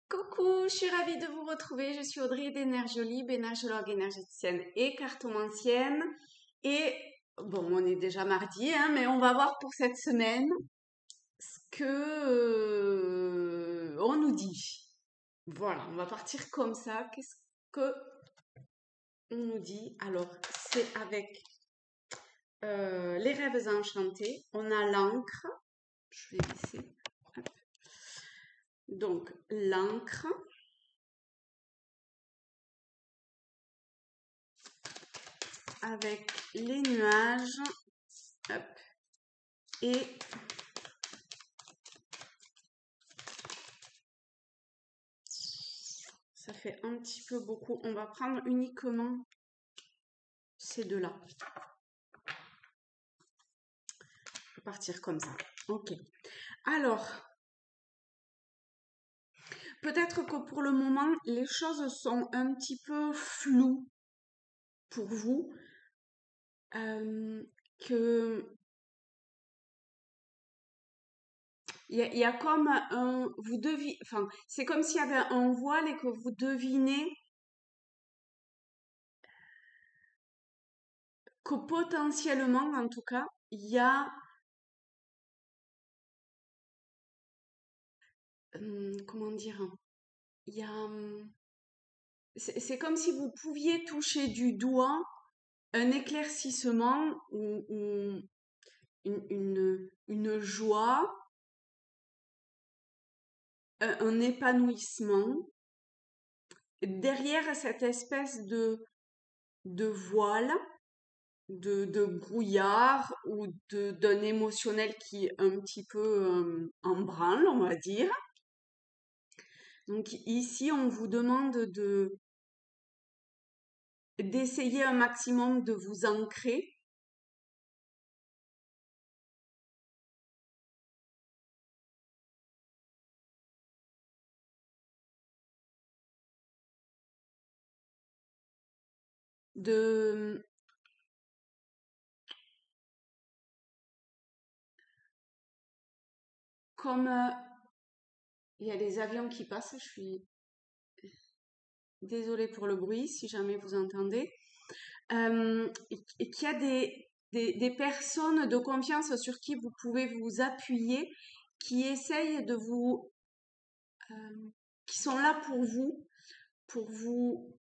Coucou, je suis ravie de vous retrouver. Je suis Audrey d'Énergiolib, énergologue énergéticienne et cartomancienne. Et bon, on est déjà mardi, hein, mais on va voir pour cette semaine ce que on nous dit. Voilà, on va partir comme ça. Qu'est-ce que on nous dit? Alors, c'est avec les rêves enchantés. On a l'encre. Je vais laisser. Hop. Donc, l'encre. Avec les nuages, hop, et ça fait un petit peu beaucoup. On va prendre uniquement ces deux-là. On va partir comme ça. Ok. Alors, peut-être que pour le moment, les choses sont un petit peu floues pour vous. Que il y a comme un, vous devinez, enfin, c'est comme s'il y avait un voile et que vous devinez que potentiellement, en tout cas, il y a, comment dire, il y a, c'est comme si vous pouviez toucher du doigt un éclaircissement ou une joie, un épanouissement derrière cette espèce de voile, de brouillard ou d'un émotionnel qui est un petit peu en branle, on va dire. Donc ici, on vous demande d'essayer un maximum de vous ancrer. De Comme il y a des avions qui passent, je suis désolée pour le bruit si jamais vous entendez, et qu'il y a des personnes de confiance sur qui vous pouvez vous appuyer, qui essayent de vous, qui sont là pour vous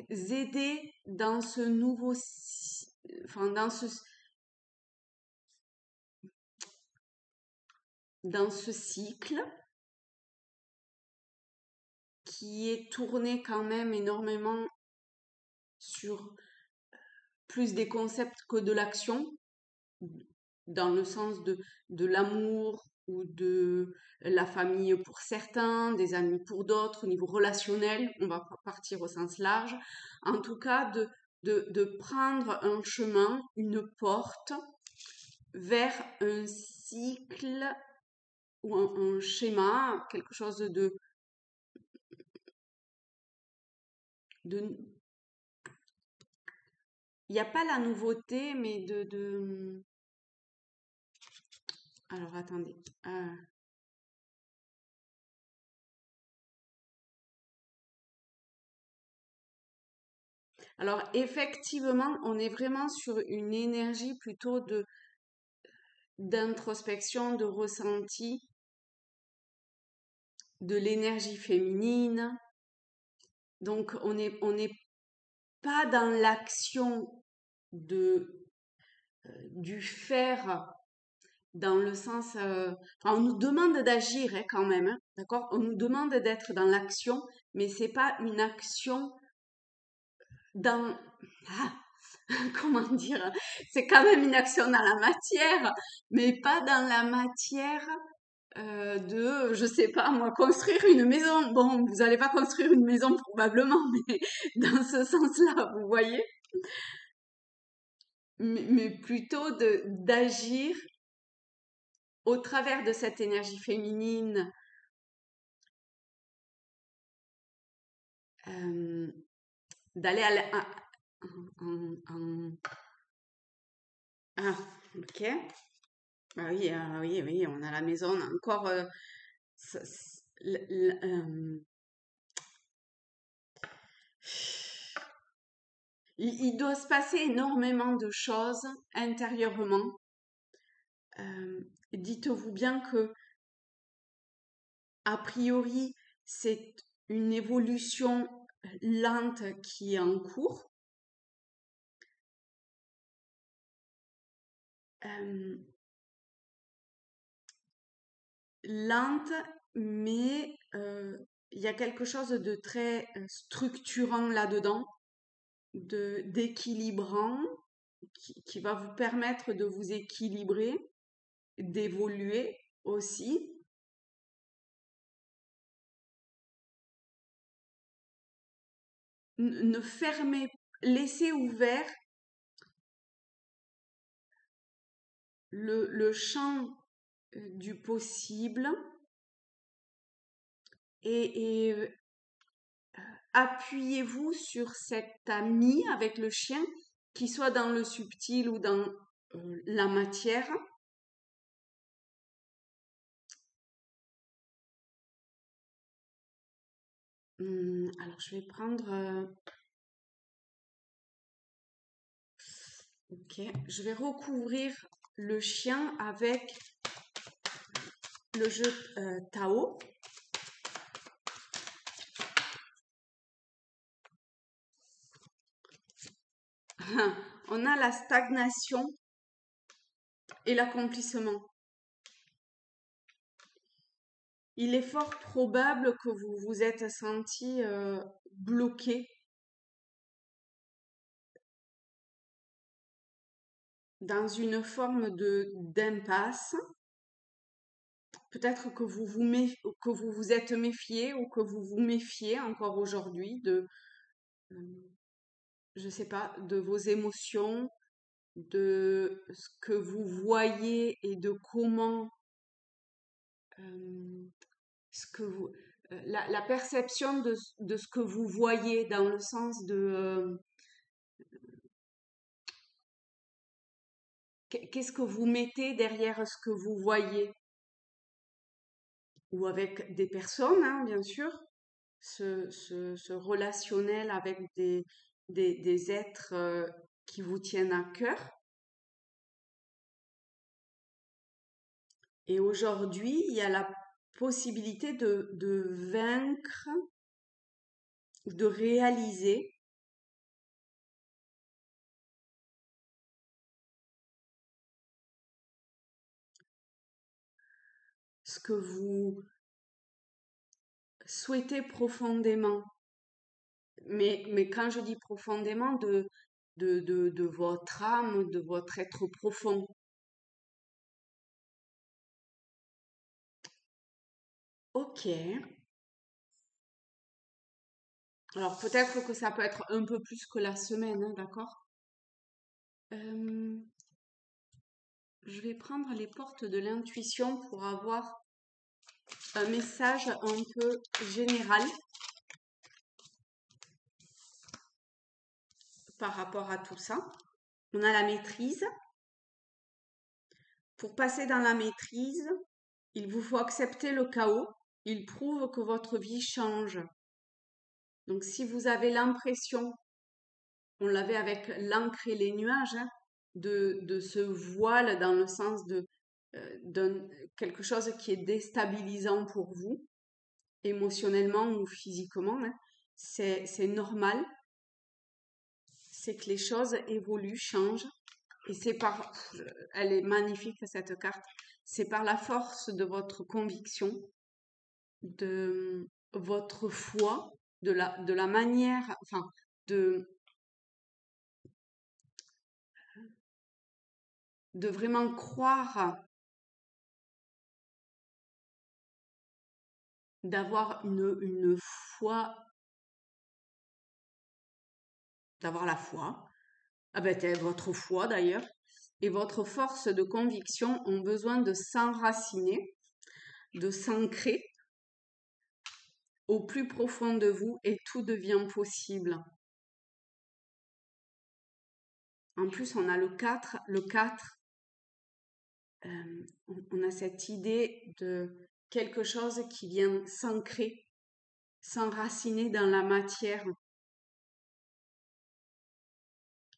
aider dans ce nouveau, enfin dans ce cycle qui est tourné quand même énormément sur plus des concepts que de l'action, dans le sens de l'amour ou de la famille pour certains, des amis pour d'autres, au niveau relationnel, on va partir au sens large. En tout cas, de prendre un chemin, une porte vers un cycle ou un schéma, quelque chose de il n'y a pas la nouveauté, mais alors attendez. Alors effectivement, on est vraiment sur une énergie plutôt d'introspection, de ressenti, de l'énergie féminine. Donc on n'est pas dans l'action du faire dans le sens, enfin, on nous demande d'agir quand même, hein, d'accord? On nous demande d'être dans l'action, mais c'est pas une action dans, ah, comment dire, c'est quand même une action dans la matière, mais pas dans la matière je sais pas moi, construire une maison. Bon, vous allez pas construire une maison probablement, mais dans ce sens-là, vous voyez, mais plutôt d'agir au travers de cette énergie féminine, euh, d'aller en- ah, ok. Ah oui, oui, oui, on a la maison, on a encore il doit se passer énormément de choses intérieurement. Dites-vous bien que, a priori, c'est une évolution lente qui est en cours. Lente, mais il y a quelque chose de très structurant là-dedans, d'équilibrant, qui va vous permettre de vous équilibrer, d'évoluer aussi. Ne fermez, laissez ouvert le champ du possible et appuyez-vous sur cet ami avec le chien, qui soit dans le subtil ou dans la matière. Alors, je vais prendre... ok, je vais recouvrir le chien avec le jeu Tao. On a la stagnation et l'accomplissement. Il est fort probable que vous vous êtes senti bloqué dans une forme d'impasse. Peut-être que que vous vous êtes méfié ou que vous vous méfiez encore aujourd'hui de, je sais pas, de vos émotions, de ce que vous voyez et de comment ce que vous, la perception de ce que vous voyez dans le sens de qu'est-ce que vous mettez derrière ce que vous voyez, ou avec des personnes, hein, bien sûr, ce relationnel avec des êtres qui vous tiennent à cœur. Et aujourd'hui, il y a la possibilité de vaincre, de réaliser ce que vous souhaitez profondément. Mais quand je dis profondément, de votre âme, de votre être profond. Ok. Alors peut-être que ça peut être un peu plus que la semaine, hein, d'accord? Je vais prendre les portes de l'intuition pour avoir un message un peu général par rapport à tout ça. On a la maîtrise. Pour passer dans la maîtrise, il vous faut accepter le chaos. Il prouve que votre vie change. Donc si vous avez l'impression, on l'avait avec l'encre et les nuages, hein, de ce voile dans le sens de quelque chose qui est déstabilisant pour vous, émotionnellement ou physiquement, hein, c'est normal. C'est que les choses évoluent, changent. Et elle est magnifique cette carte, c'est par la force de votre conviction, de votre foi, de la manière, enfin, de vraiment croire, d'avoir une foi, d'avoir la foi, avec votre foi d'ailleurs, et votre force de conviction ont besoin de s'enraciner, de s'ancrer au plus profond de vous et tout devient possible. En plus, on a le 4. Le 4, on a cette idée quelque chose qui vient s'ancrer, s'enraciner dans la matière.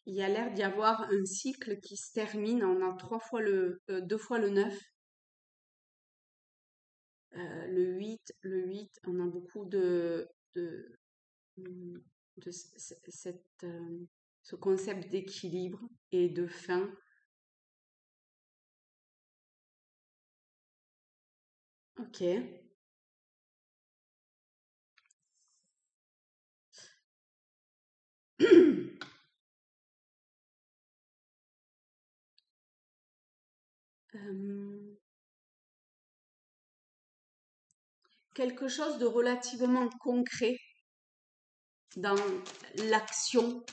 Il y a l'air d'y avoir un cycle qui se termine. On a deux fois le 9, le 8, on a beaucoup de, ce concept d'équilibre et de fin. Ok. Quelque chose de relativement concret dans l'action.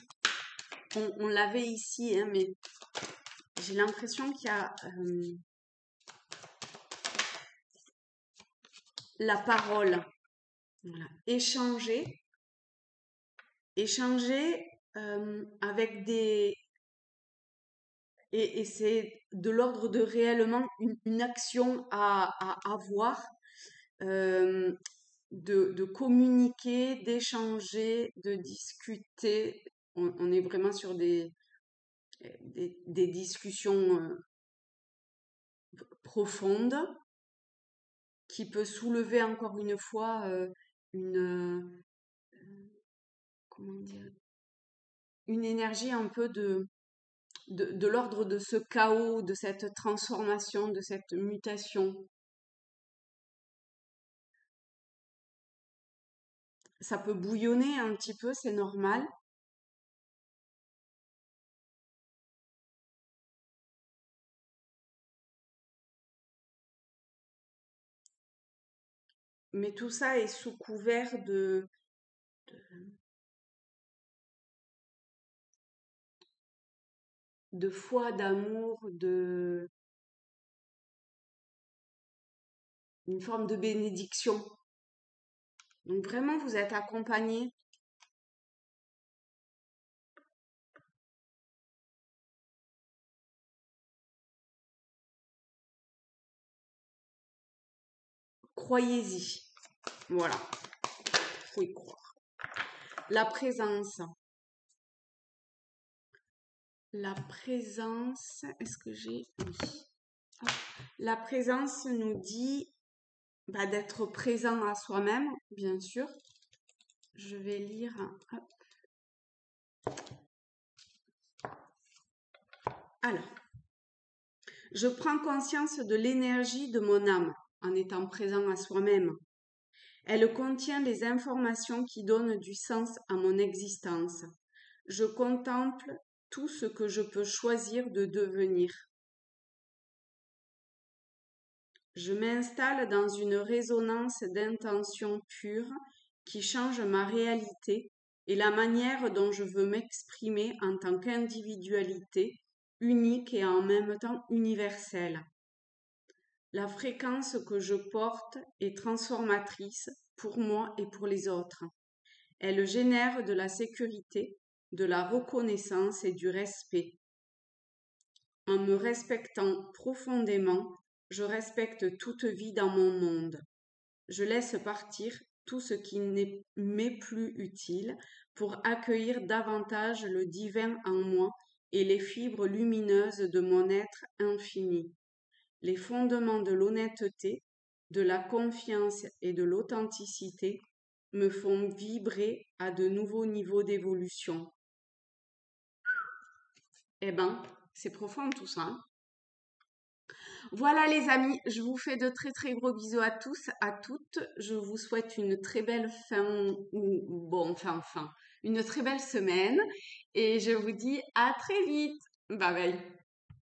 On l'avait ici, hein, mais j'ai l'impression qu'il y a la parole. Voilà. Échanger avec des... Et c'est de l'ordre de réellement une action à avoir, de communiquer, d'échanger, de discuter. On est vraiment sur des discussions profondes qui peut soulever encore une fois une, comment dire, une énergie un peu de l'ordre de ce chaos, de cette transformation, de cette mutation. Ça peut bouillonner un petit peu, c'est normal. Mais tout ça est sous couvert de foi, d'amour, une forme de bénédiction. Donc vraiment, vous êtes accompagné. Croyez-y. Voilà. Faut y croire. La présence. La présence, est-ce que j'ai... Oui. Hop. La présence nous dit d'être présent à soi-même, bien sûr. Je vais lire. Hop. Alors, je prends conscience de l'énergie de mon âme en étant présent à soi-même. Elle contient les informations qui donnent du sens à mon existence. Je contemple tout ce que je peux choisir de devenir. Je m'installe dans une résonance d'intention pure qui change ma réalité et la manière dont je veux m'exprimer en tant qu'individualité, unique et en même temps universelle. La fréquence que je porte est transformatrice pour moi et pour les autres. Elle génère de la sécurité, de la reconnaissance et du respect. En me respectant profondément, je respecte toute vie dans mon monde. Je laisse partir tout ce qui m'est plus utile pour accueillir davantage le divin en moi et les fibres lumineuses de mon être infini. Les fondements de l'honnêteté, de la confiance et de l'authenticité me font vibrer à de nouveaux niveaux d'évolution. Eh ben, c'est profond tout ça, hein. Voilà les amis, je vous fais de très très gros bisous à tous, à toutes. Je vous souhaite une très belle une très belle semaine et je vous dis à très vite. Bye bye.